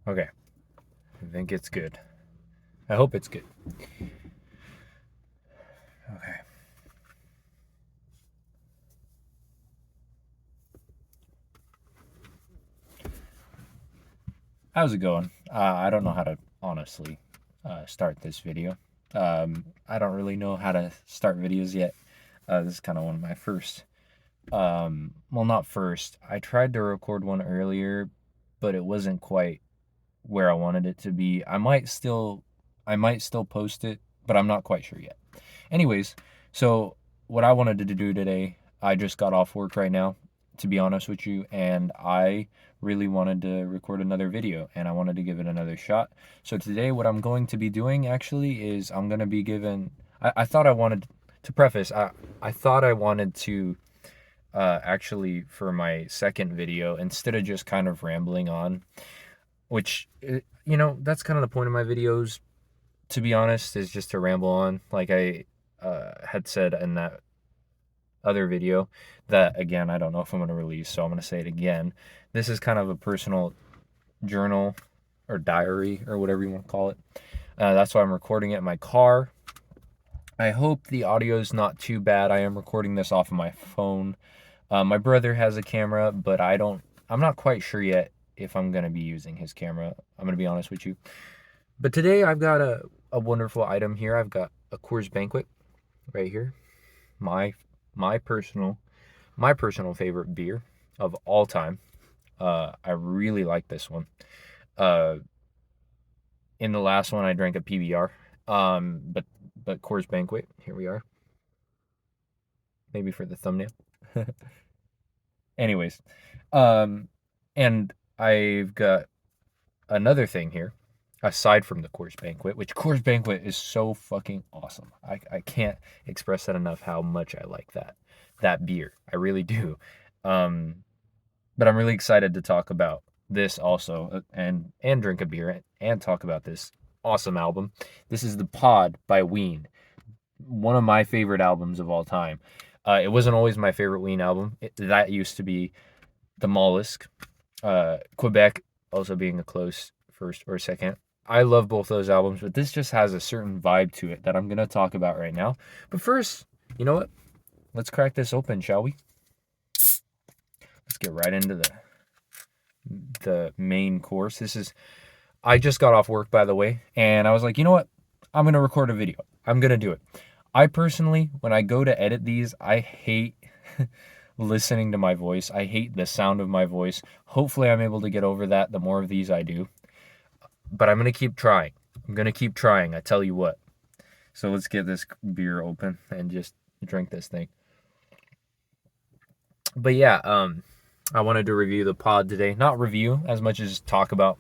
Okay, I think it's good. I hope it's good. Okay. How's it going? I don't know how to honestly start this video. I don't really know how to start videos yet. This is kind of one of my first. Well, not first. I tried to record one earlier, but it wasn't quite where I wanted it to be. I might still post it, but I'm not quite sure yet. Anyways, so what I wanted to do today, I just got off work right now, to be honest with you, and I really wanted to record another video and I wanted to give it another shot. So today, what I'm going to be doing actually is I'm going to be giving, I thought I wanted to preface, I thought I wanted to actually for my second video, instead of just kind of rambling on, which, that's kind of the point of my videos, to be honest, is just to ramble on. Like I had said in that other video, that again, I don't know if I'm going to release, so I'm going to say it again. This is kind of a personal journal or diary or whatever you want to call it. That's why I'm recording it in my car. I hope the audio is not too bad. I am recording this off of my phone. My brother has a camera, but I'm not quite sure yet if I'm going to be using his camera. I'm going to be honest with you. But today I've got a wonderful item here. I've got a Coors Banquet right here. My my personal my personal favorite beer of all time. I really like this one. Uh, in the last one I drank a PBR. But Coors Banquet, here we are. Maybe for the thumbnail. Anyways, and I've got another thing here, aside from the Coors Banquet, which Coors Banquet is so fucking awesome. I can't express that enough how much I like that beer. I really do. Um, but I'm really excited to talk about this also, and drink a beer and talk about this awesome album. This is The Pod by Ween, one of my favorite albums of all time. It wasn't always my favorite Ween album. That used to be The Mollusk. Quebec also being a close first or second. I love both those albums, but this just has a certain vibe to it that I'm going to talk about right now. But first, you know what? Let's crack this open, shall we? Let's get right into the main course. I just got off work, by the way, and I was like, you know what? I'm going to record a video. I'm going to do it. I personally, when I go to edit these, I hate listening to my voice. I hate the sound of my voice. Hopefully I'm able to get over that the more of these I do. But I'm going to keep trying. I'm going to keep trying, I tell you what. So let's get this beer open and just drink this thing. But yeah, I wanted to review the pod today. Not review as much as talk about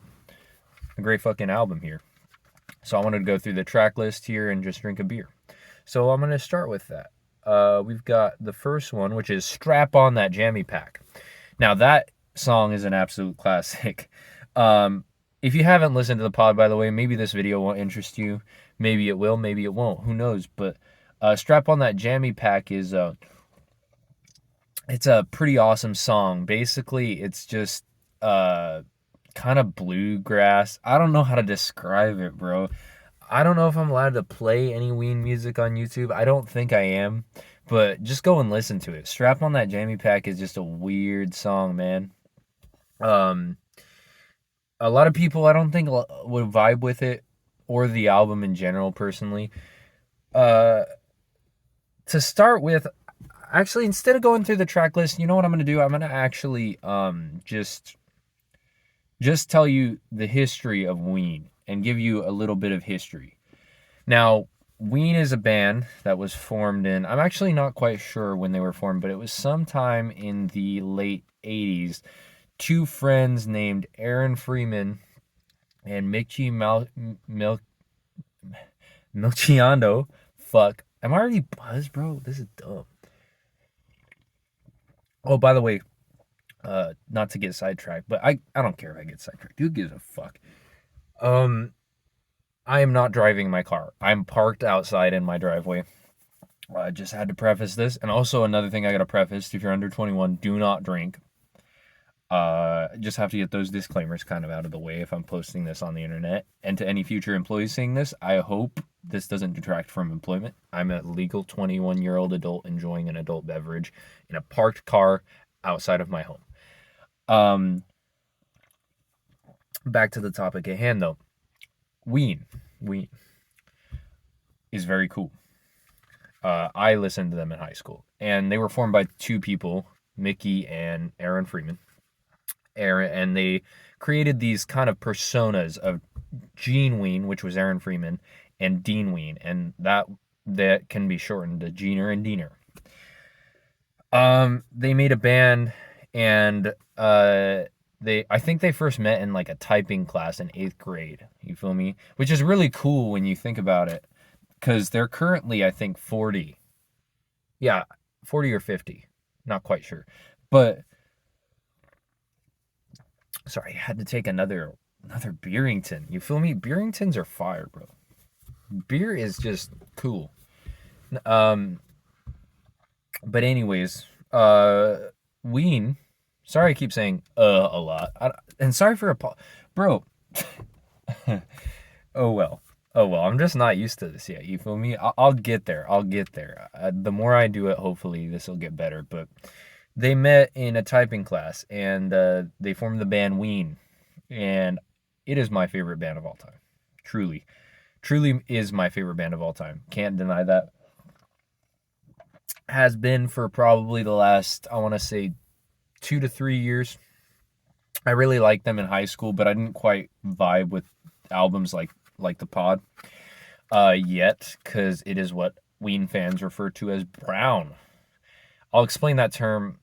a great fucking album here. So I wanted to go through the track list here and just drink a beer. So I'm going to start with that. We've got the first one, which is Strap On That Jammy Pack. Now, that song is an absolute classic. If you haven't listened to the pod, by the way, maybe this video won't interest you. Maybe it will, maybe it won't. Who knows? But Strap On That Jammy Pack is it's a pretty awesome song. Basically, it's just kind of bluegrass. I don't know how to describe it, bro. I don't know if I'm allowed to play any Ween music on YouTube. I don't think I am, but just go and listen to it. Strap On That Jammy Pack is just a weird song, man. Um, a lot of people I don't think would vibe with it or the album in general, personally. Uh, to start with, actually, instead of going through the track list, you know what I'm gonna do? I'm gonna actually just tell you the history of Ween and give you a little bit of history. Now, Ween is a band that was formed I'm actually not quite sure when they were formed, but it was sometime in the late 80s. Two friends named Aaron Freeman and Milciano. Fuck. Am I already buzzed, bro? This is dumb. Oh, by the way, not to get sidetracked, but I don't care if I get sidetracked. Who gives a fuck? Um, I am not driving my car. I'm parked outside in my driveway. I just had to preface this. And also another thing I got to preface, if you're under 21, do not drink. Just have to get those disclaimers kind of out of the way if I'm posting this on the internet. And to any future employees seeing this, I hope this doesn't detract from employment. I'm a legal 21-year-old adult enjoying an adult beverage in a parked car outside of my home. Um, Back to the topic at hand, though. Ween. Ween is very cool. I listened to them in high school, and they were formed by two people, Mickey and Aaron Freeman. And they created these kind of personas of Gene Ween, which was Aaron Freeman, and Dean Ween, and that can be shortened to Jeaner and Diener. They made a band, and I think they first met in like a typing class in 8th grade. You feel me? Which is really cool when you think about it, because they're currently, I think, 40. Yeah, 40 or 50. Not quite sure. But sorry, I had to take another Beerington. You feel me? Beeringtons are fire, bro. Beer is just cool. But anyways, Ween. Sorry, I keep saying a lot. And sorry for bro. Oh well. Oh well. I'm just not used to this yet. You feel me? I'll get there. I'll get there. The more I do it, hopefully this will get better. But they met in a typing class, and they formed the band Ween, and it is my favorite band of all time. Truly, truly is my favorite band of all time. Can't deny that. Has been for probably the last, I want to say, 2 to 3 years. I really liked them in high school, but I didn't quite vibe with albums like the Pod yet, because it is what Ween fans refer to as brown. I'll explain that term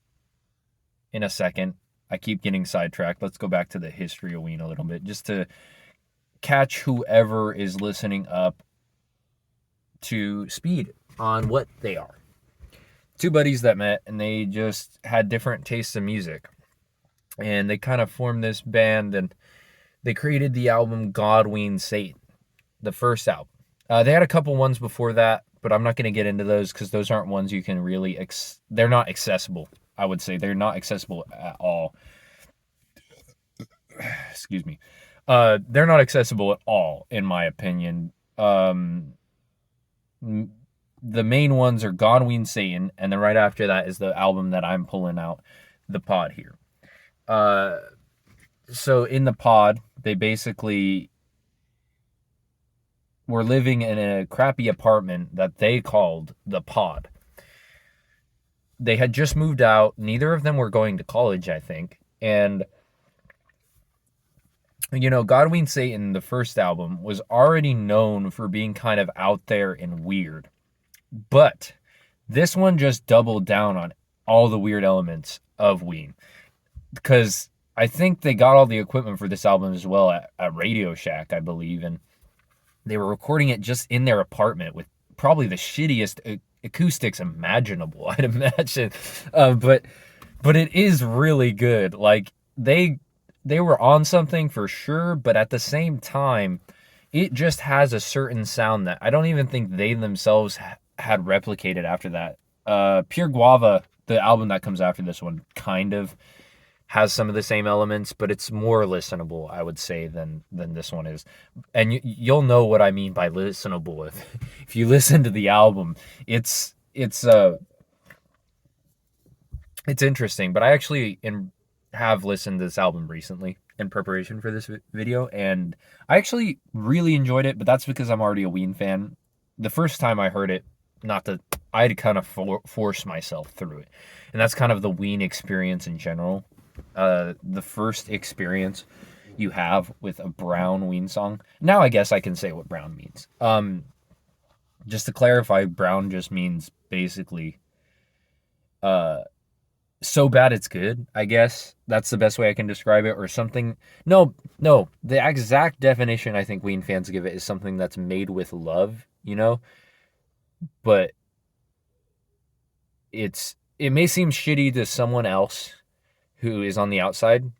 in a second. I keep getting sidetracked. Let's go back to the history of Ween a little bit, just to catch whoever is listening up to speed on what they are. Two buddies that met, and they just had different tastes of music, and they kind of formed this band, and they created the album God, Ween, Satan, the first album. They had a couple ones before that, but I'm not going to get into those because those aren't ones you can really they're not accessible. I would say they're not accessible at all. Excuse me. They're not accessible at all, in my opinion. The main ones are God, Ween, Satan, and then right after that is the album that I'm pulling out, the Pod here. So in the Pod, they basically were living in a crappy apartment that they called the Pod. They had just moved out. Neither of them were going to college, I think. And, you know, God, Ween, Satan, the first album, was already known for being kind of out there and weird. But this one just doubled down on all the weird elements of Ween, because I think they got all the equipment for this album as well at Radio Shack, I believe, and they were recording it just in their apartment with probably the shittiest acoustics imaginable, I'd imagine. But it is really good. Like they were on something for sure, but at the same time, it just has a certain sound that I don't even think they themselves had replicated after that. Pure Guava, the album that comes after this one, kind of has some of the same elements, but it's more listenable, I would say, than this one is. And you'll know what I mean by listenable if you listen to the album. It's interesting, but I actually have listened to this album recently in preparation for this video, and I actually really enjoyed it, but that's because I'm already a Ween fan. The first time I heard it, I had to kind of force myself through it. And that's kind of the Ween experience in general. The first experience you have with a brown Ween song. Now I guess I can say what brown means. Just to clarify, brown just means basically so bad it's good, I guess. That's the best way I can describe it, or something. No, the exact definition I think Ween fans give it is something that's made with love, you know? But it may seem shitty to someone else who is on the outside,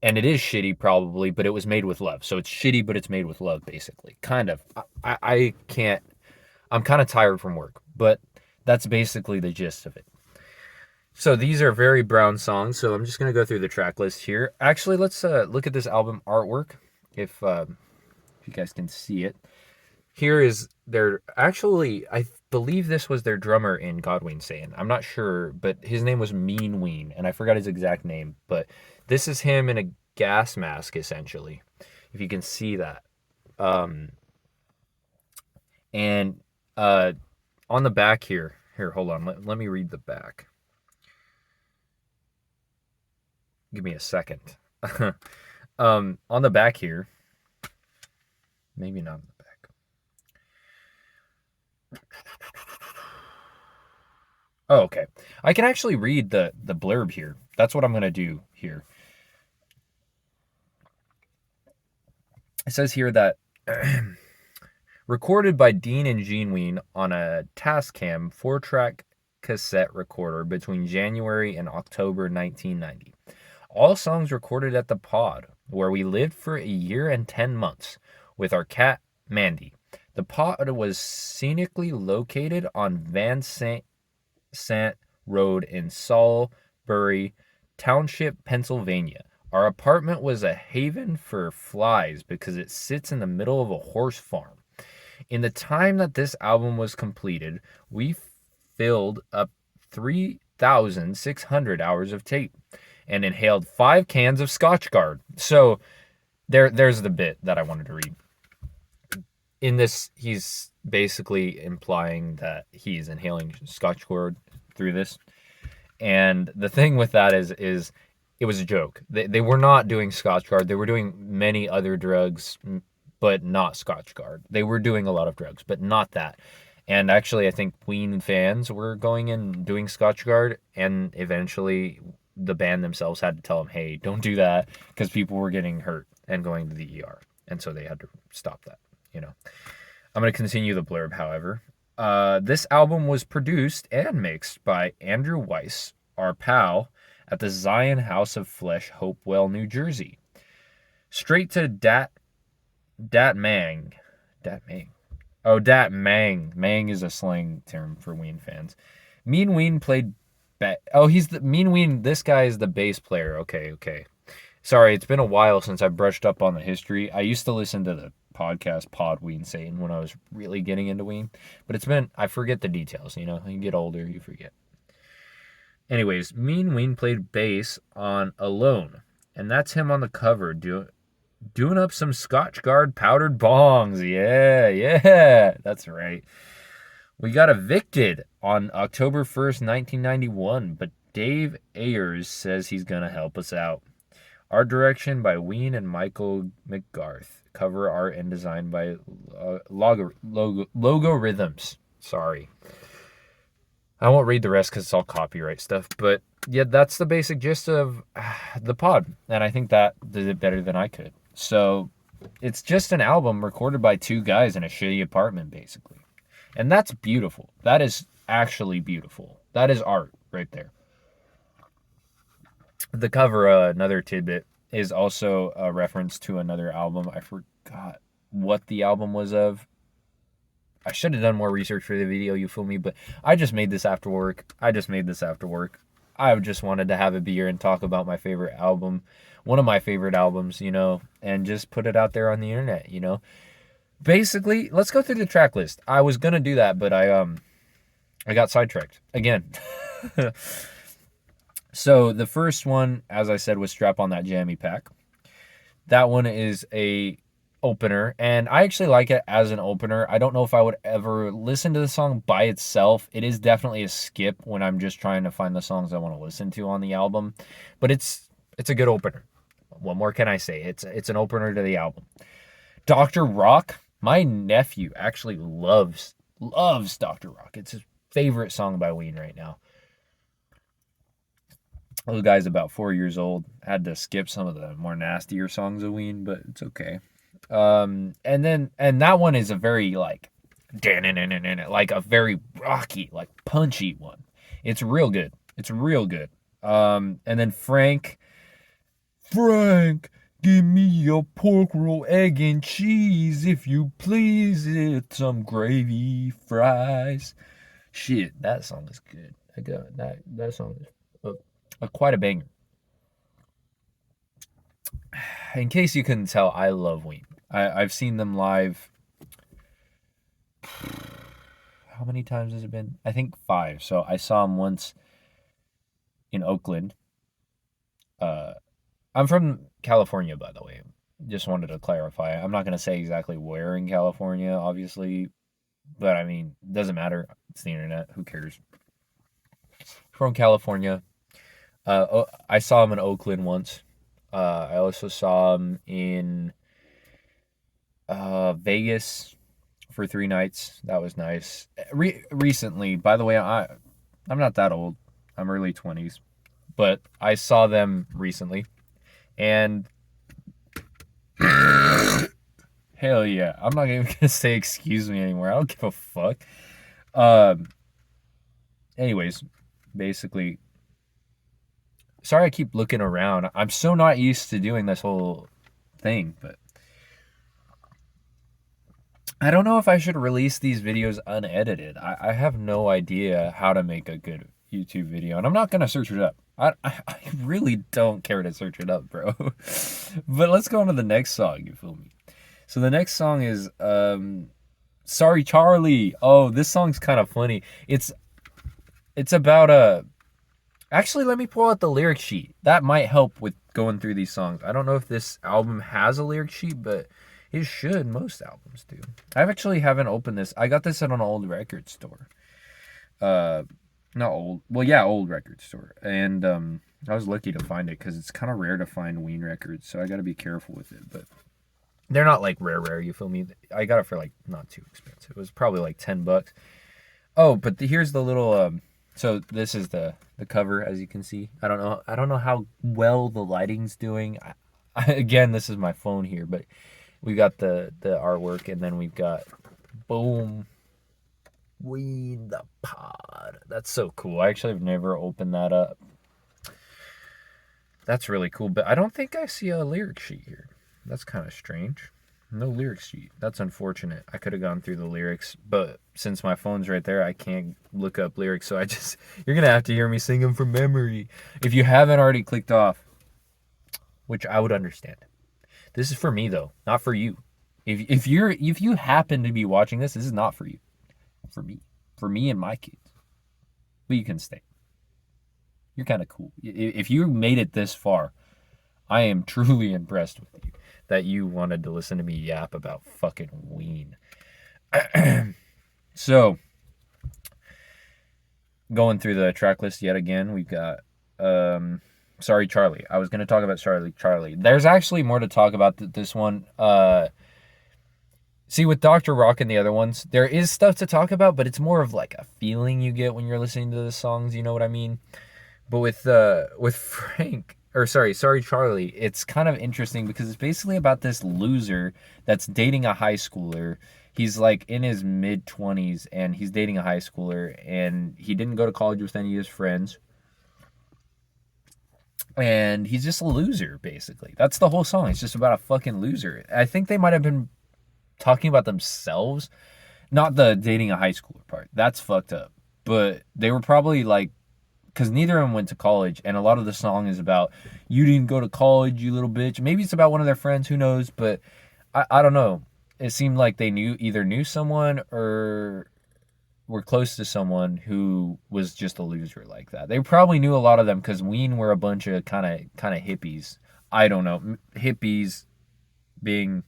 and it is shitty probably, but it was made with love. So it's shitty, but it's made with love, basically. Kind of. I'm kind of tired from work, but that's basically the gist of it. So these are very Brown songs. So I'm just gonna go through the track list here. Actually, let's look at this album artwork, if you guys can see it. Here is their actually. I believe this was their drummer in Godwin Satan. I'm not sure, but his name was Ween, and I forgot his exact name. But this is him in a gas mask, essentially, if you can see that. Um, and on the back here, hold on. Let me read the back. Give me a second. On the back here, maybe not on the back. Oh, okay. I can actually read the blurb here. That's what I'm gonna do here. It says here that recorded by Dean and Gene Ween on a Tascam 4-track cassette recorder between January and October 1990. All songs recorded at the pod, where we lived for a year and 10 months with our cat, Mandy. The pod was scenically located on Van Sant Road in Salisbury Township, Pennsylvania. Our apartment was a haven for flies because it sits in the middle of a horse farm. In the time that this album was completed, we filled up 3,600 hours of tape and inhaled 5 cans of Scotch Guard. So there's the bit that I wanted to read. In this, he's basically implying that he's inhaling Scotch Guard through this. And the thing with that is it was a joke. They were not doing Scotch Guard. They were doing many other drugs, but not Scotch Guard. They were doing a lot of drugs, but not that. And actually, I think Ween fans were going and doing Scotch Guard, and eventually the band themselves had to tell them, hey, don't do that, because people were getting hurt and going to the ER. And so they had to stop that, you know. I'm going to continue the blurb, however. This album was produced and mixed by Andrew Weiss, our pal, at the Zion House of Flesh, Hopewell, New Jersey. Straight to Dat Mang. Dat Mang. Oh, Dat Mang. Mang is a slang term for Ween fans. Mean Ween played... he's the... Mean Ween, this guy is the bass player. Okay. Sorry, it's been a while since I brushed up on the history. I used to listen to the podcast Pod Ween Satan when I was really getting into Ween. But I forget the details, you know? You get older, you forget. Anyways, Mean Ween played bass on Alone. And that's him on the cover doing up some Scotch Guard powdered bongs. Yeah, that's right. We got evicted on October 1st, 1991, but Dave Ayers says he's going to help us out. Art direction by Ween and Michael McGarth. Cover art and design by Logo Rhythms. Sorry. I won't read the rest because it's all copyright stuff. But yeah, that's the basic gist of the pod. And I think that did it better than I could. So it's just an album recorded by 2 guys in a shitty apartment, basically. And that's beautiful. That is actually beautiful. That is art right there. The cover, another tidbit, is also a reference to another album. I forgot what the album was of. I should have done more research for the video, you feel me? But I just made this after work. I just wanted to have a beer and talk about my favorite album. One of my favorite albums, you know, and just put it out there on the internet, you know. Basically, let's go through the track list. I was going to do that, but I got sidetracked again. So the first one, as I said, was Strap on That Jammy Pack. That one is a opener, and I actually like it as an opener. I don't know if I would ever listen to the song by itself. It is definitely a skip when I'm just trying to find the songs I want to listen to on the album, but it's a good opener. What more can I say? It's an opener to the album. Dr. Rock, my nephew actually loves Dr. Rock. It's his favorite song by Ween right now. Little guy's about 4 years old. Had to skip some of the more nastier songs of Ween, but it's okay. And that one is a very like a very rocky, like punchy one. It's real good. And then Frank, give me a pork roll, egg and cheese, if you please. It's some gravy, fries. Shit, that song is good. That song is quite a banger. In case you couldn't tell, I love Ween. I've seen them live. How many times has it been? I think 5. So I saw them once in Oakland. Uh, I'm from California, by the way. Just wanted to clarify. I'm not going to say exactly where in California, obviously, but I mean, it doesn't matter. It's the internet. Who cares? From California. I saw him in Oakland once. I also saw him in Vegas for 3 nights. That was nice. Recently, by the way, I'm not that old. I'm early 20s, but I saw them recently, and hell yeah, I'm not even gonna say excuse me anymore. I don't give a fuck. Um. Anyways, basically, sorry I keep looking around. I'm so not used to doing this whole thing, but I don't know if I should release these videos unedited. I have no idea how to make a good YouTube video, and I'm not gonna search it up. I really don't care to search it up, bro. But let's go on to the next song, you feel me? So the next song is Sorry Charlie. Oh, this song's kind of funny. It's about a actually, let me pull out the lyric sheet. That might help with going through these songs. I don't know if this album has a lyric sheet, but it should. Most albums do. I actually haven't opened this. I got this at an old record store. Uh, Not old. Well, yeah, old record store. And I was lucky to find it because it's kind of rare to find Ween records, so I got to be careful with it. But they're not like rare. You feel me? I got it for like not too expensive. It was probably like $10. Oh, but here's the little so this is the cover, as you can see. I don't know how well the lighting's doing. Again, this is my phone here, but we got the artwork, and then we've got boom, Ween the pod. That's so cool. I actually have never opened that up. That's really cool, but I don't think I see a lyric sheet here. That's kind of strange. No lyric sheet. That's unfortunate. I could have gone through the lyrics, but since my phone's right there, I can't look up lyrics. So you're going to have to hear me sing them from memory. If you haven't already clicked off, which I would understand. This is for me though, not for you. If you happen to be watching this, this is not for you. For me. For me and my kids. But you can stay. You're kind of cool. If you made it this far, I am truly impressed with you that you wanted to listen to me yap about fucking Ween. So, going through the track list yet again, we've got Sorry Charlie. I was going to talk about Sorry Charlie. There's actually more to talk about this one. See, with Dr. Rock and the other ones, there is stuff to talk about, but it's more of like a feeling you get when you're listening to the songs, you know what I mean? But with Frank, or sorry Charlie, it's kind of interesting because it's basically about this loser that's dating a high schooler. He's like in his mid 20s and he's dating a high schooler, and he didn't go to college with any of his friends. And he's just a loser, basically. That's the whole song. It's just about a fucking loser. I think they might have been talking about themselves, not the dating a high schooler part. That's fucked up. But they were probably like, because neither of them went to college, and a lot of the song is about, you didn't go to college, you little bitch. Maybe it's about one of their friends, who knows, but I don't know. It seemed like they either knew someone or were close to someone who was just a loser like that. They probably knew a lot of them because Ween were a bunch of kind of hippies. I don't know. Hippies being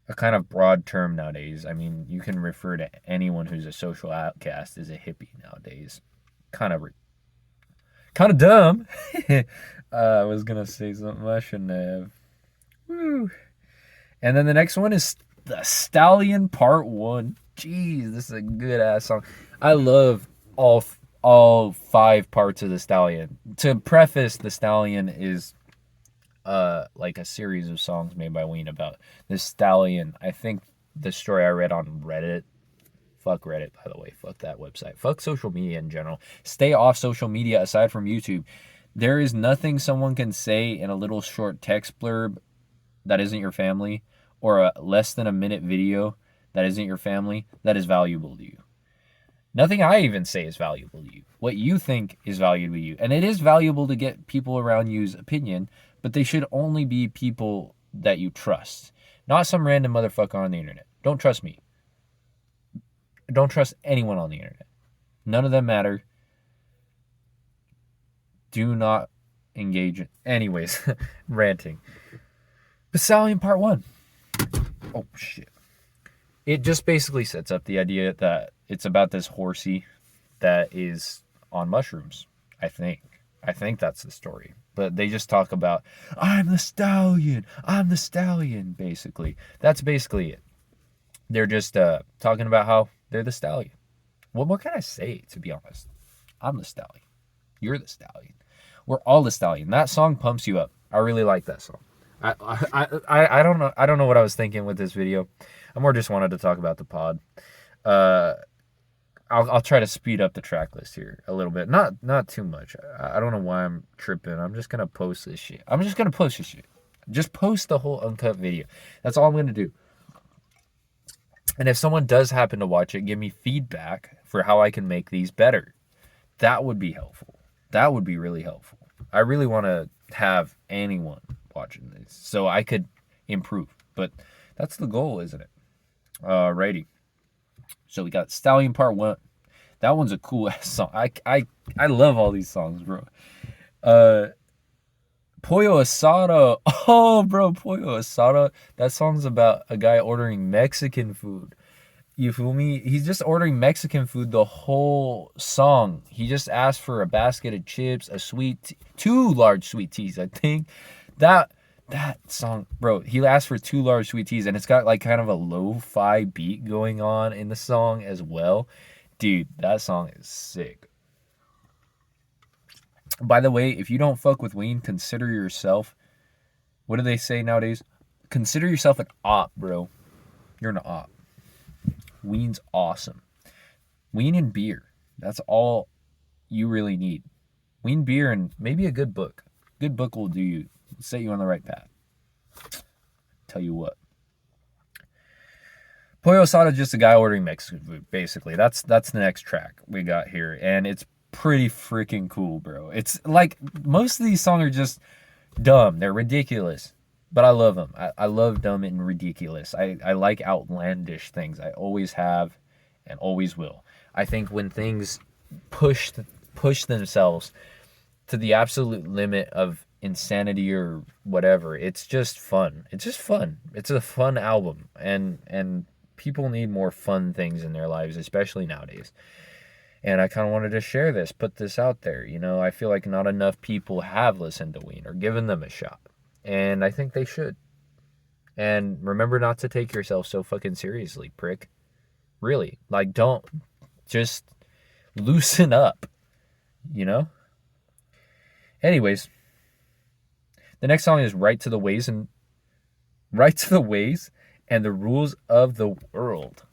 a kind of broad term nowadays. I mean, you can refer to anyone who's a social outcast as a hippie nowadays. Kind of dumb. I was gonna say something I shouldn't have. Woo. And then the next one is The Stallion Part 1. Jeez, this is a good ass song. I love all 5 parts of The Stallion. To preface, The Stallion is like a series of songs made by Ween about this stallion. I think the story I read on Reddit. Fuck Reddit, by the way. Fuck that website. Fuck social media in general. Stay off social media aside from YouTube. There is nothing someone can say in a little short text blurb that isn't your family, or a less than a minute video that isn't your family, that is valuable to you. Nothing I even say is valuable to you. What you think is valuable to you. And it is valuable to get people around you's opinion, but they should only be people that you trust. Not some random motherfucker on the internet. Don't trust me. Don't trust anyone on the internet. None of them matter. Do not engage in... Anyways, ranting. Battalion Part 1. Oh, shit. It just basically sets up the idea that it's about this horsey that is on mushrooms, I think. I think that's the story. But they just talk about, I'm the stallion, basically. That's basically it. They're just talking about how they're the stallion. What more can I say, to be honest? I'm the stallion. You're the stallion. We're all the stallion. That song pumps you up. I really like that song. I don't know. I don't know what I was thinking with this video. I more just wanted to talk about the pod. I'll try to speed up the track list here a little bit. Not too much. I don't know why I'm tripping. I'm just gonna post this shit. Just post the whole uncut video. That's all I'm gonna do. And if someone does happen to watch it, give me feedback for how I can make these better. That would be helpful. That would be really helpful. I really want to have anyone watching this so I could improve. But that's the goal, isn't it? Alrighty. So we got Stallion Part 1. That one's a cool ass song. I love all these songs, bro. Pollo Asada. Oh, bro, Pollo Asada. That song's about a guy ordering Mexican food. You feel me? He's just ordering Mexican food the whole song. He just asked for a basket of chips, a two large sweet teas, I think. That song, bro, he asked for 2 large sweet teas, and it's got like kind of a lo-fi beat going on in the song as well. Dude, that song is sick. By the way, if you don't fuck with Ween, consider yourself, what do they say nowadays? Consider yourself an op, bro. You're an op. Ween's awesome. Ween and beer. That's all you really need. Ween, beer, and maybe a good book. Good book will do you, set you on the right path. Tell you what. Pollo Asada is just a guy ordering Mexican food, basically. That's the next track we got here. And it's pretty freaking cool, bro. It's like, most of these songs are just dumb. They're ridiculous. But I love them. I love dumb and ridiculous. I like outlandish things. I always have and always will. I think when things push themselves to the absolute limit of insanity or whatever, it's just fun. It's just fun. It's a fun album. And people need more fun things in their lives, especially nowadays. And I kind of wanted to share this, put this out there. You know, I feel like not enough people have listened to Ween or given them a shot. And I think they should. And remember not to take yourself so fucking seriously, prick. Really. Like, don't. Just loosen up. You know? Anyways. The next song is Right to the Ways and the Rules of the World.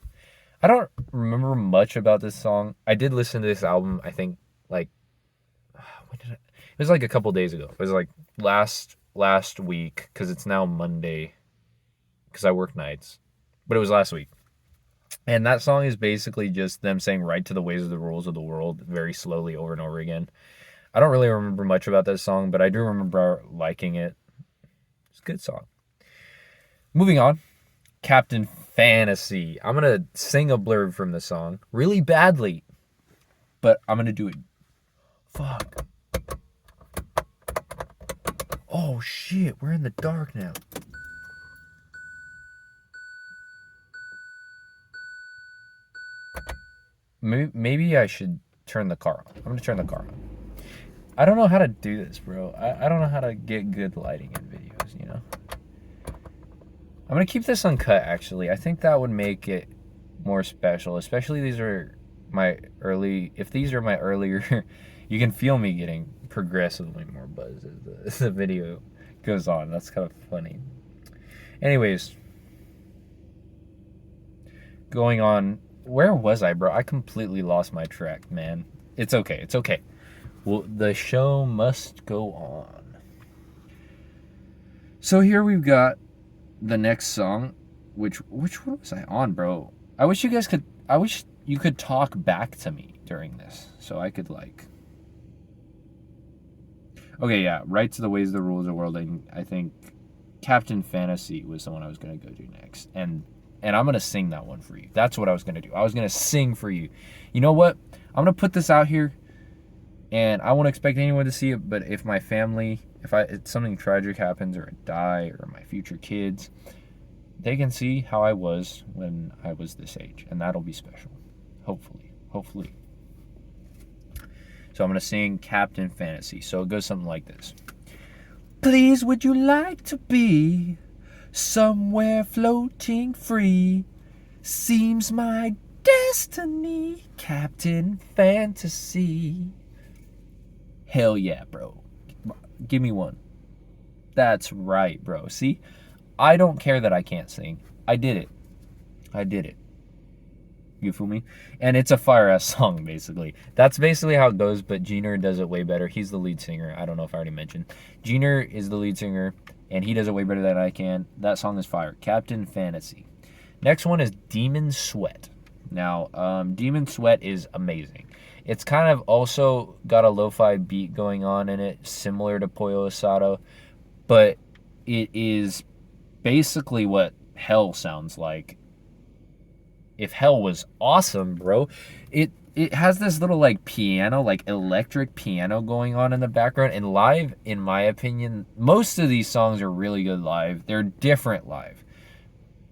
I don't remember much about this song. I did listen to this album, I think, like, it was like a couple days ago. It was like last week, because it's now Monday, because I work nights, but it was last week. And that song is basically just them saying right to the ways of the rules of the world very slowly over and over again. I don't really remember much about this song, but I do remember liking it. It's a good song. Moving on. Captain Fantasy. I'm going to sing a blurb from the song really badly, but I'm going to do it. Fuck. Oh shit, we're in the dark now. Maybe I should turn the car on. I'm going to turn the car on. I don't know how to do this, bro. I don't know how to get good lighting in videos, you know? I'm going to keep this uncut, actually. I think that would make it more special. Especially if these are my earlier... You can feel me getting progressively more buzz as the video goes on. That's kind of funny. Anyways. Going on. Where was I, bro? I completely lost my track, man. It's okay. It's okay. Well, the show must go on. So here we've got the next song. Which one was I on, bro? I wish you could talk back to me during this. So I could like, okay, yeah, Right to the Ways of the Rules of the World. I think Captain Fantasy was the one I was gonna go to next, and I'm gonna sing that one for you. That's what I was gonna do. I was gonna sing for you. You know what? I'm gonna put this out here, and I won't expect anyone to see it. But if my family, if something tragic happens, or I die, or my future kids, they can see how I was when I was this age, and that'll be special. Hopefully. So I'm gonna sing Captain Fantasy. So it goes something like this. Please, would you like to be somewhere floating free? Seems my destiny, Captain Fantasy. Hell yeah, bro. Give me one. That's right, bro. See? I don't care that I can't sing. I did it. You feel me? And it's a fire-ass song, basically. That's basically how it goes, but Jeaner does it way better. He's the lead singer. I don't know if I already mentioned. Jeaner is the lead singer, and he does it way better than I can. That song is fire. Captain Fantasy. Next one is Demon Sweat. Now, Demon Sweat is amazing. It's kind of also got a lo-fi beat going on in it, similar to Pollo Asado, but it is basically what hell sounds like. If hell was awesome, bro. It has this little like piano, like electric piano going on in the background. And live, in my opinion, most of these songs are really good live. They're different live,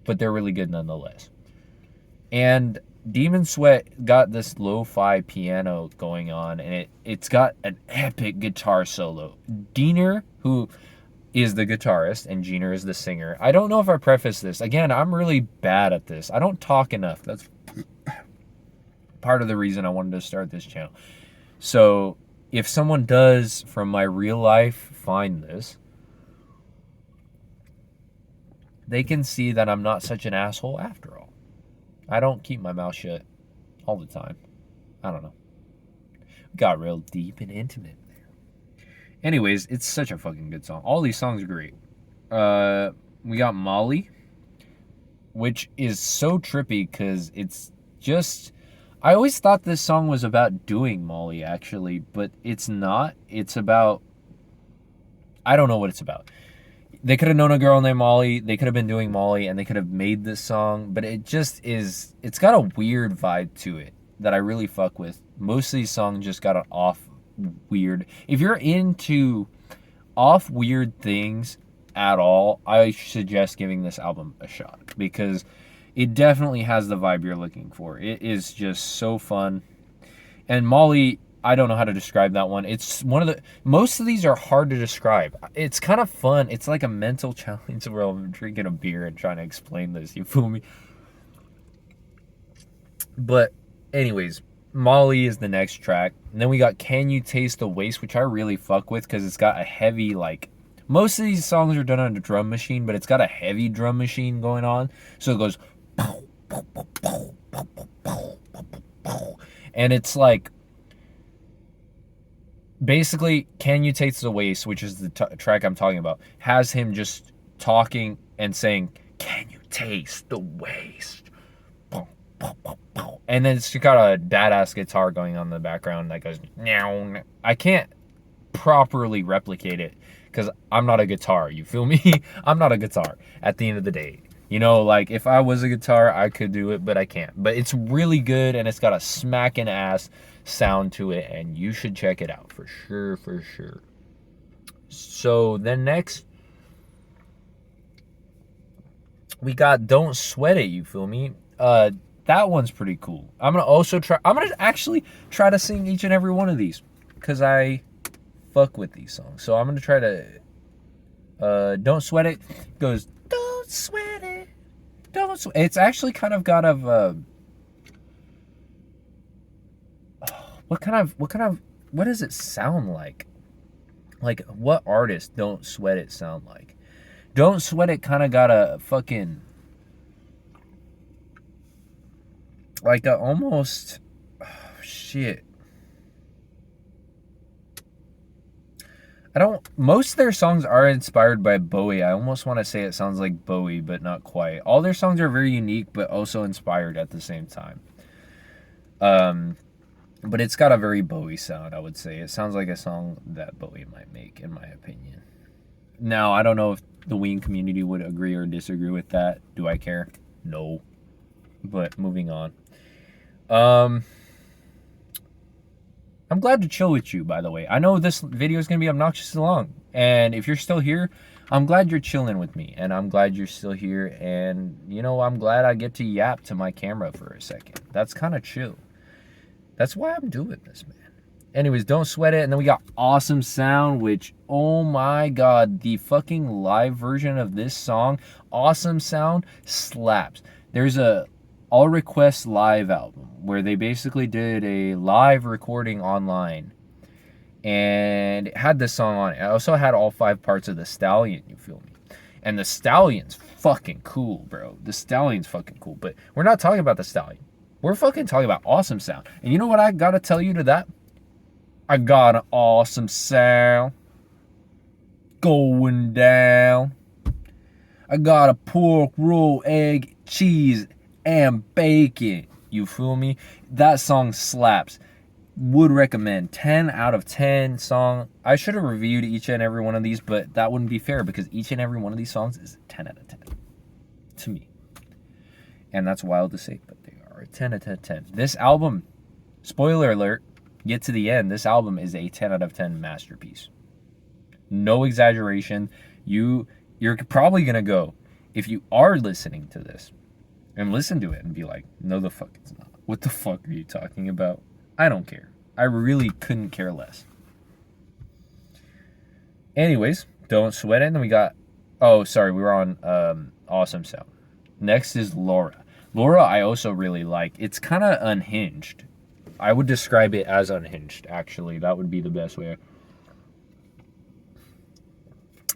but they're really good nonetheless. And Demon Sweat got this lo-fi piano going on, and it's got an epic guitar solo. Diener, who is the guitarist, and Jeaner is the singer. I don't know if I preface this. Again, I'm really bad at this. I don't talk enough. That's part of the reason I wanted to start this channel. So if someone does from my real life find this, they can see that I'm not such an asshole after all. I don't keep my mouth shut all the time. I don't know. Got real deep and intimate. Anyways, it's such a fucking good song. All these songs are great. We got Molly, which is so trippy because it's just... I always thought this song was about doing Molly, actually, but it's not. It's about... I don't know what it's about. They could have known a girl named Molly, they could have been doing Molly, and they could have made this song, but it just is... It's got a weird vibe to it that I really fuck with. Most of these songs just got an off weird. If you're into off weird things at all, I suggest giving this album a shot because it definitely has the vibe you're looking for. It is just so fun. And Molly, I don't know how to describe that one. It's one of the... Most of these are hard to describe. It's kind of fun. It's like a mental challenge where I'm drinking a beer and trying to explain this. You feel me? But anyways, Molly is the next track. And then we got Can You Taste the Waste, which I really fuck with because it's got a heavy, like... Most of these songs are done on a drum machine, but it's got a heavy drum machine going on. So it goes... And it's like... Basically, Can You Taste the Waste, which is the track I'm talking about, has him just talking and saying, Can you taste the waste? And then it's got a badass guitar going on in the background that goes, Meow. I can't properly replicate it because I'm not a guitar. You feel me? I'm not a guitar at the end of the day. You know, like if I was a guitar, I could do it, but I can't. But it's really good and it's got a smacking ass sound to it, and you should check it out for sure, for sure. So then next, we got Don't Sweat It, you feel me? That one's pretty cool. I'm gonna actually try to sing each and every one of these because I fuck with these songs. So I'm gonna try to Don't Sweat It goes, Don't sweat it, don't sweat. It's actually kind of got a what does it sound like? Like what artist Don't Sweat It sound like? Don't Sweat It kind of got a fucking like a almost shit. Most of their songs are inspired by Bowie. I almost want to say it sounds like Bowie, but not quite. All their songs are very unique, but also inspired at the same time. But it's got a very Bowie sound, I would say. It sounds like a song that Bowie might make, in my opinion. Now, I don't know if the Ween community would agree or disagree with that. Do I care? No. But moving on. I'm glad to chill with you, by the way. I know this video is going to be obnoxiously long. And if you're still here, I'm glad you're chilling with me. And I'm glad you're still here. And, you know, I'm glad I get to yap to my camera for a second. That's kind of chill. That's why I'm doing this, man. Anyways, don't sweat it. And then we got Awesome Sound, which, oh my god, the fucking live version of this song, Awesome Sound, slaps. There's a All Request live album where they basically did a live recording online. And it had this song on it. It also had all 5 parts of The Stallion, you feel me? And The Stallion's fucking cool, bro. The Stallion's fucking cool. But we're not talking about The Stallion. We're fucking talking about Awesome Sound. And you know what I gotta tell you to that? I got an awesome sound going down. I got a pork roll, egg, cheese, and bacon. You feel me? That song slaps. Would recommend. 10 out of 10 song. I should have reviewed each and every one of these, but that wouldn't be fair because each and every one of these songs is a 10 out of 10 to me. And that's wild to say, but they are a 10 out of 10. This album, spoiler alert, get to the end, this album is a 10 out of 10 masterpiece. No exaggeration. You're probably going to go, if you are listening to this, and listen to it and be like, no the fuck it's not. What the fuck are you talking about? I don't care. I really couldn't care less. Anyways, don't sweat it. And then we got, oh, sorry, we were on Awesome Sound. Next is Laura. Laura I also really like. It's kind of unhinged. I would describe it as unhinged, actually. That would be the best way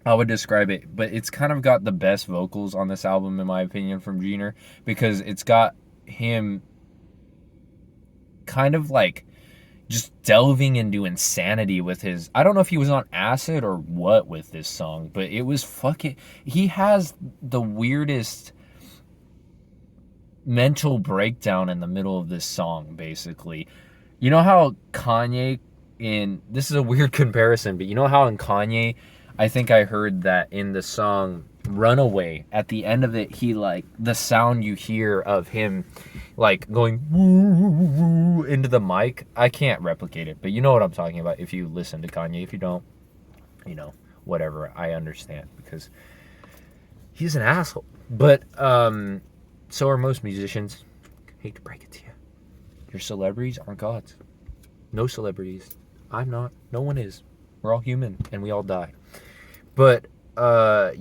I would describe it. But it's kind of got the best vocals on this album, in my opinion, from Jenner. Because it's got him kind of like just delving into insanity with his, I don't know if he was on acid or what with this song, but it was fucking, he has the weirdest mental breakdown in the middle of this song, basically. You know how Kanye this is a weird comparison, but you know how in Kanye, I think I heard that in the song Runaway, at the end of it, he like, the sound you hear of him like going woo into the mic, I can't replicate it, but you know what I'm talking about if you listen to Kanye. If you don't, you know, whatever, I understand, because he's an asshole. But so are most musicians. Hate to break it to you, your celebrities aren't gods. No celebrities. I'm not. No one is. We're all human and we all die. But Laura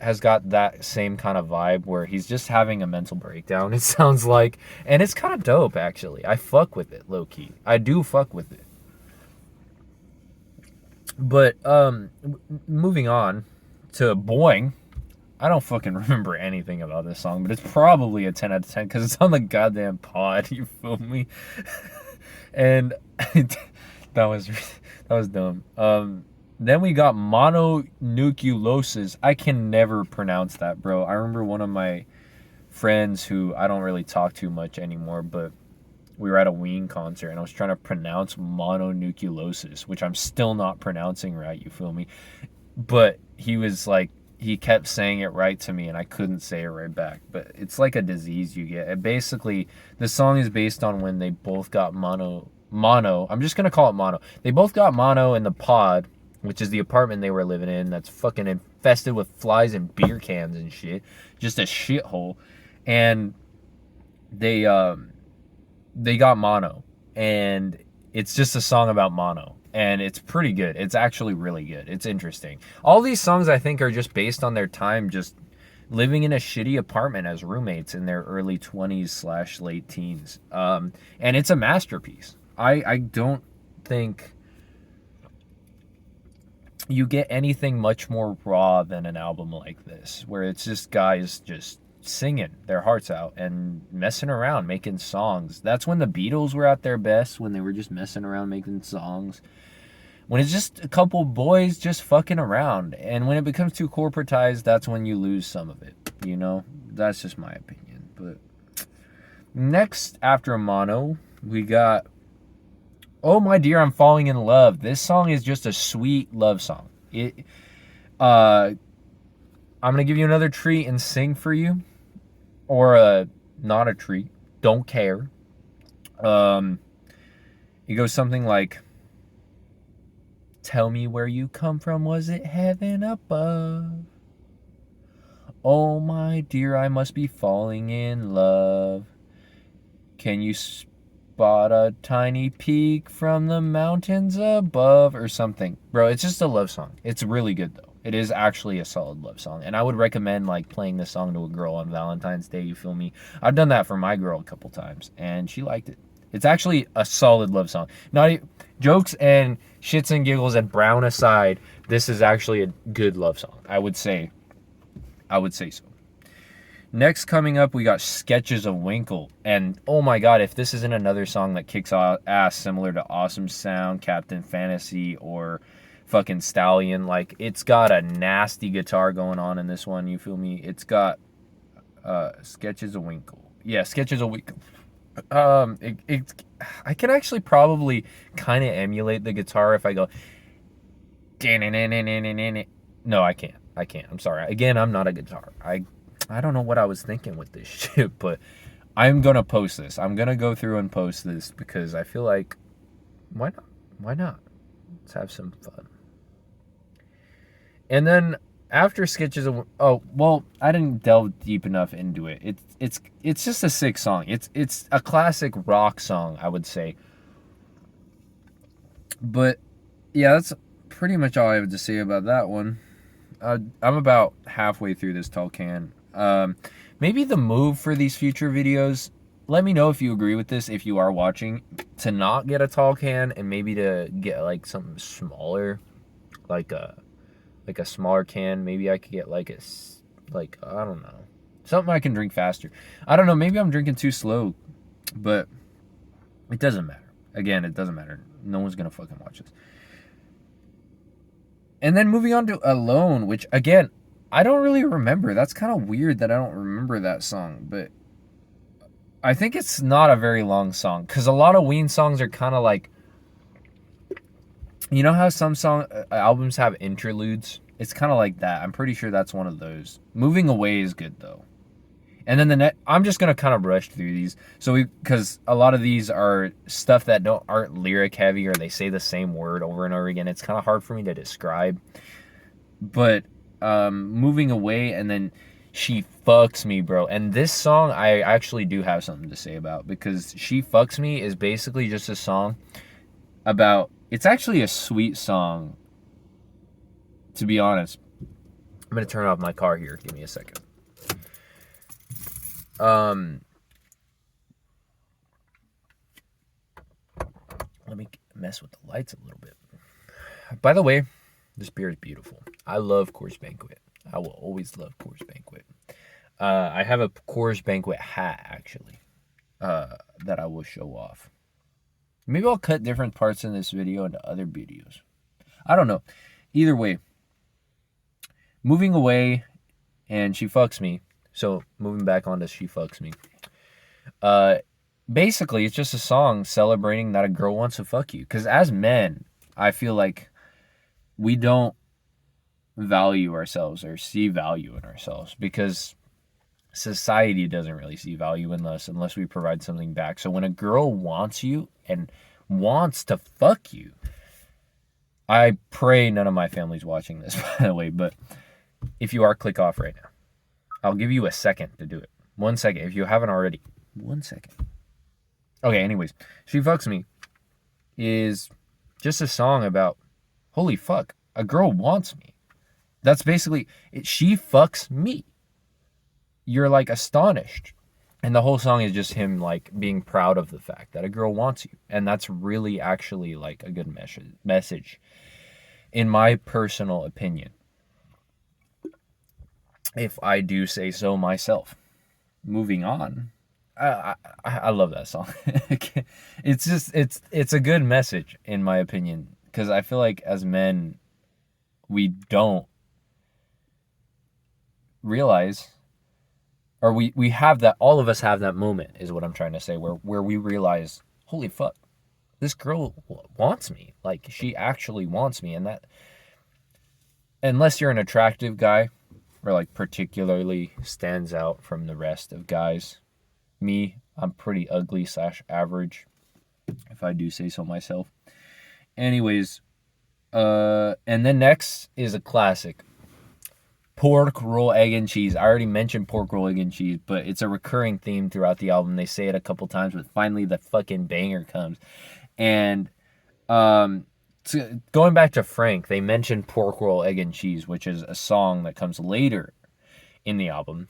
has got that same kind of vibe where he's just having a mental breakdown, it sounds like. And it's kind of dope, actually. I fuck with it, low-key. I do fuck with it. But moving on to Boing. I don't fucking remember anything about this song, but it's probably a 10 out of 10 because it's on the goddamn pod, you feel me? And that was dumb. Then we got mononucleosis. I can never pronounce that, bro. I remember one of my friends who I don't really talk to much anymore, but we were at a Ween concert and I was trying to pronounce mononucleosis, which I'm still not pronouncing right, you feel me? But he was like, he kept saying it right to me and I couldn't say it right back. But it's like a disease you get. It basically, the song is based on when they both got mono. I'm just going to call it mono. They both got mono in the pod, which is the apartment they were living in that's fucking infested with flies and beer cans and shit. Just a shithole. And they got mono. And it's just a song about mono. And it's pretty good. It's actually really good. It's interesting. All these songs, I think, are just based on their time just living in a shitty apartment as roommates in their early 20s / late teens. And it's a masterpiece. I don't think you get anything much more raw than an album like this, where it's just guys just singing their hearts out and messing around, making songs. That's when the Beatles were at their best, when they were just messing around making songs. When it's just a couple boys just fucking around. And when it becomes too corporatized, that's when you lose some of it, you know? That's just my opinion. But Next, after Mono, we got Oh My Dear, I'm Falling in Love. This song is just a sweet love song. I'm gonna give you another treat and sing for you, or not a treat. Don't care. Um, it goes something like, "Tell me where you come from. Was it heaven above? Oh my dear, I must be falling in love. Can you spot a tiny peak from the mountains above?" Or something. Bro, it's just a love song. It's really good though. It is actually a solid love song. And I would recommend like playing this song to a girl on Valentine's Day, you feel me? I've done that for my girl a couple times and she liked it. It's actually a solid love song. Not jokes and shits and giggles and brown aside, this is actually a good love song. I would say so. Next coming up, we got Sketches of Winkle. And oh my god, if this isn't another song that kicks ass similar to Awesome Sound, Captain Fantasy, or fucking Stallion, like it's got a nasty guitar going on in this one, you feel me? It's got Sketches of Winkle. Yeah, Sketches of Winkle. I can actually probably kind of emulate the guitar if I go. No, I can't. I'm sorry. Again, I'm not a guitar. I don't know what I was thinking with this shit, but I'm gonna post this. I'm gonna go through and post this because I feel like, why not? Why not? Let's have some fun. And then after Sketches of, oh well, I didn't delve deep enough into it. It's just a sick song. It's a classic rock song, I would say. But yeah, that's pretty much all I have to say about that one. I'm about halfway through this tall can. Maybe the move for these future videos, let me know if you agree with this, if you are watching, to not get a tall can and maybe to get like something smaller, like a smaller can. Maybe I could get like I don't know, something I can drink faster. I don't know, maybe I'm drinking too slow, but it doesn't matter. Again, it doesn't matter. No one's gonna fucking watch this. And then moving on to Alone, which again, I don't really remember. That's kind of weird that I don't remember that song, but I think it's not a very long song because a lot of Ween songs are kind of like, you know how some albums have interludes? It's kind of like that. I'm pretty sure that's one of those. Moving Away is good though. And then I'm just gonna kind of rush through these, because a lot of these are stuff that aren't lyric heavy or they say the same word over and over again. It's kind of hard for me to describe. But Moving Away, and then She Fucks Me, bro. And this song I actually do have something to say about, because She Fucks Me is basically just a song about, it's actually a sweet song, to be honest. I'm gonna turn off my car here. Give me a second. Let me mess with the lights a little bit. By the way, this beer is beautiful. I love Coors Banquet. I will always love Coors Banquet. I have a Coors Banquet hat, actually, that I will show off. Maybe I'll cut different parts in this video into other videos. I don't know. Either way, Moving Away and She Fucks Me. So moving back on to She Fucks Me. Basically, it's just a song celebrating that a girl wants to fuck you. Because as men, I feel like we don't value ourselves or see value in ourselves, because society doesn't really see value in us unless we provide something back. So when a girl wants you and wants to fuck you, I pray none of my family's watching this, by the way, but if you are, click off right now. I'll give you a second to do it. 1 second. If you haven't already. 1 second. Okay, anyways. She Fucks Me is just a song about, holy fuck, a girl wants me. That's basically it. She fucks me. You're like astonished. And the whole song is just him like being proud of the fact that a girl wants you. And that's really actually like a good message, in my personal opinion, if I do say so myself. Moving on. I love that song. It's just, it's a good message, in my opinion, because I feel like as men, we don't realize or we have that, all of us have that moment, is what I'm trying to say, where we realize, holy fuck, this girl wants me. Like, she actually wants me. And that, unless you're an attractive guy or like particularly stands out from the rest of guys, me, I'm pretty ugly slash average, if I do say so myself. Anyways, and then next is a classic, pork roll, egg, and cheese. I already mentioned pork roll, egg, and cheese, but it's a recurring theme throughout the album. They say it a couple times, but finally the fucking banger comes. And going back to Frank, they mentioned pork roll, egg, and cheese, which is a song that comes later in the album.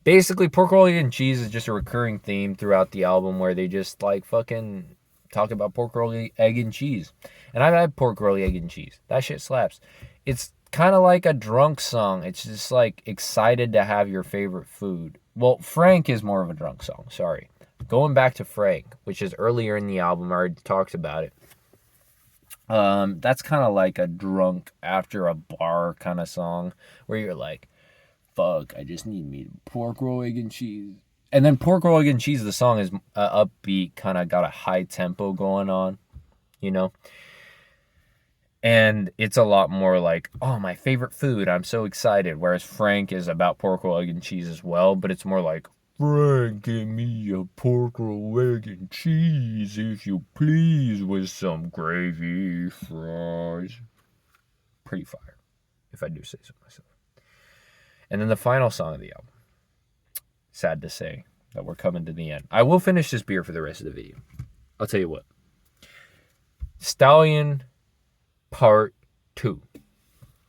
Basically, pork roll, egg, and cheese is just a recurring theme throughout the album, where they just like fucking talk about pork roll, egg, and cheese. And I've had pork roll, egg, and cheese. That shit slaps. It's kind of like a drunk song. It's just like excited to have your favorite food. Well, Frank is more of a drunk song. Sorry. Going back to Frank, which is earlier in the album, I already talked about it. That's kind of like a drunk after a bar kind of song, where you're like, fuck, I just need me pork roll, egg, and cheese. And then pork roll, egg, and cheese, the song is upbeat, kind of got a high tempo going on, you know? And it's a lot more like, oh, my favorite food, I'm so excited. Whereas Frank is about pork roll, egg, and cheese as well, but it's more like, Frank, give me a pork roll, egg, and cheese, if you please, with some gravy, fries. Pretty fire, if I do say so myself. And then the final song of the album. Sad to say that we're coming to the end. I will finish this beer for the rest of the video. I'll tell you what. Stallion Part 2.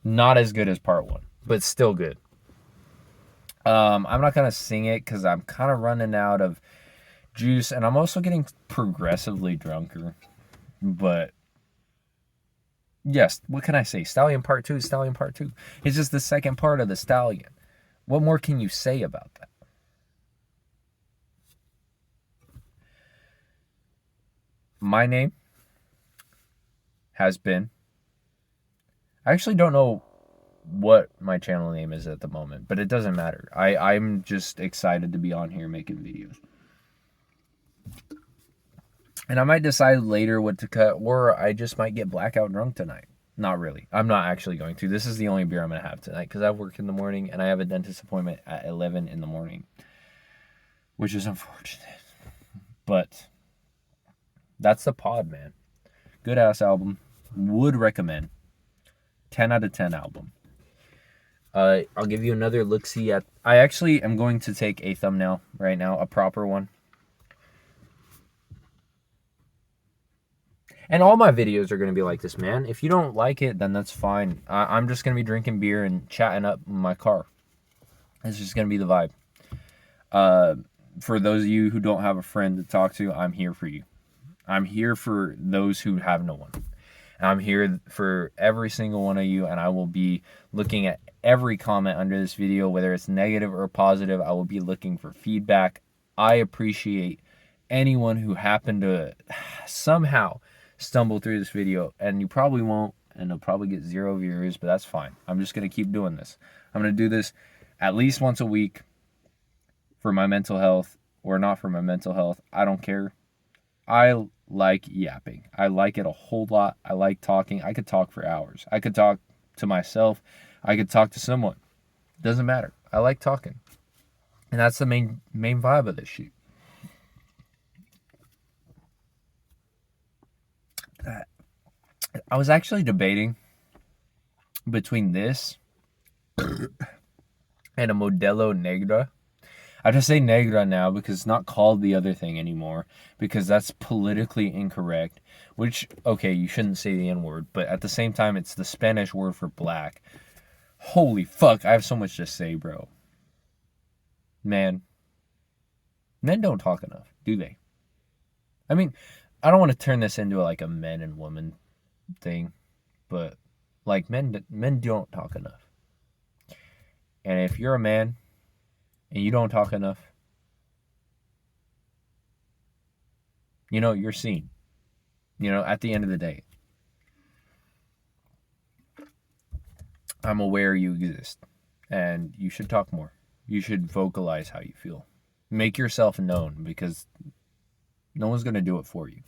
Not as good as Part 1, but still good. I'm not going to sing it because I'm kind of running out of juice, and I'm also getting progressively drunker. But yes, what can I say? Stallion Part 2 is Stallion Part 2. It's just the second part of the Stallion. What more can you say about that? My name has been... I actually don't know what my channel name is at the moment, but it doesn't matter. I'm just excited to be on here making videos. And I might decide later what to cut, or I just might get blackout drunk tonight. Not really. I'm not actually going to. This is the only beer I'm going to have tonight, because I work in the morning, and I have a dentist appointment at 11 in the morning, which is unfortunate. But that's the pod, man. Good ass album. Would recommend. 10 out of 10 album. I'll give you another look-see at... I actually am going to take a thumbnail right now, a proper one. And all my videos are going to be like this, man. If you don't like it, then that's fine. I'm just going to be drinking beer and chatting up in my car. It's just going to be the vibe. For those of you who don't have a friend to talk to, I'm here for you. I'm here for those who have no one. I'm here for every single one of you, and I will be looking at every comment under this video, whether it's negative or positive. I will be looking for feedback. I appreciate anyone who happened to somehow stumble through this video, and you probably won't, and it'll probably get 0 viewers, but that's fine. I'm just going to keep doing this. I'm going to do this at least once a week for my mental health, or not for my mental health. I don't care. I like yapping. I like it a whole lot. I like talking. I could talk for hours. I could talk to myself. I could talk to someone. Doesn't matter. I like talking. And that's the main vibe of this shit. I was actually debating between this and a Modelo Negra. I just say Negra now because it's not called the other thing anymore, because that's politically incorrect, which, okay, you shouldn't say the N-word, but at the same time, it's the Spanish word for black. Holy fuck, I have so much to say, bro. Man, men don't talk enough, do they? I mean, I don't want to turn this into like a men and women thing, but like men don't talk enough. And if you're a man and you don't talk enough, you're seen. At the end of the day, I'm aware you exist, and you should talk more. you should vocalize how you feel. Make yourself known, because no one's going to do it for you.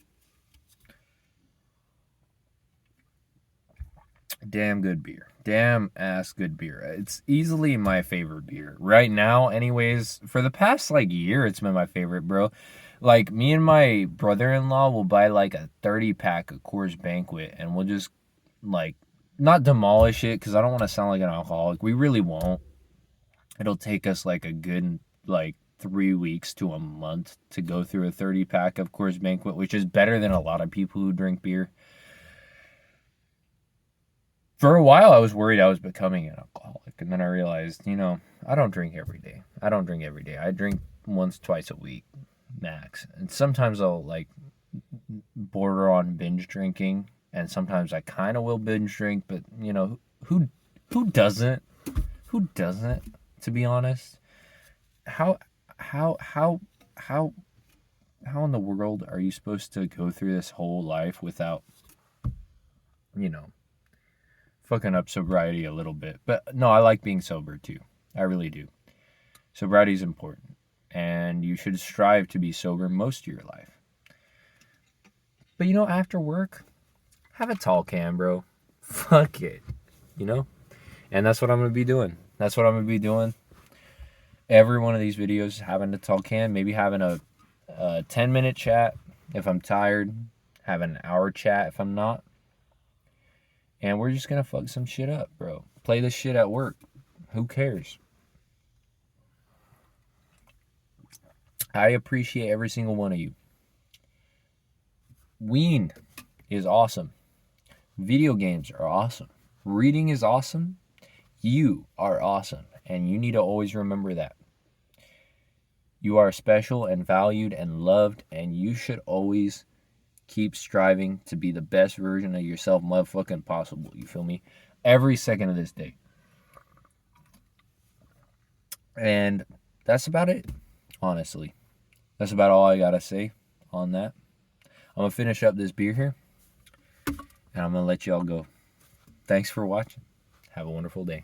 Damn good beer. Damn ass good beer. It's easily my favorite beer. Right now, anyways, for the past like year, it's been my favorite, bro. Like, me and my brother-in-law will buy like a 30 pack of Coors Banquet, and we'll just like not demolish it, because I don't want to sound like an alcoholic. We really won't. It'll take us like a good like 3 weeks to a month to go through a 30 pack of Coors Banquet, which is better than a lot of people who drink beer. For a while, I was worried I was becoming an alcoholic, and then I realized, I don't drink every day. I drink once, twice a week, max. And sometimes I'll like border on binge drinking, and sometimes I kind of will binge drink. But who doesn't? Who doesn't? To be honest, how how how how how in the world are you supposed to go through this whole life without, you know, fucking up sobriety a little bit? But no, I like being sober too. I really do. Sobriety is important, and you should strive to be sober most of your life. But after work, have a tall can, bro. Fuck it, and that's what I'm gonna be doing. Every one of these videos, having a tall can, maybe having a 10-minute chat if I'm tired, have an hour chat if I'm not. And we're just gonna fuck some shit up, bro. Play this shit at work. Who cares? I appreciate every single one of you. Ween is awesome. Video games are awesome. Reading is awesome. You are awesome. And you need to always remember that. You are special and valued and loved, and you should always keep striving to be the best version of yourself motherfucking possible. You feel me? Every second of this day. And that's about it, honestly. That's about all I gotta say on that. I'm gonna finish up this beer here, and I'm gonna let y'all go. Thanks for watching. Have a wonderful day.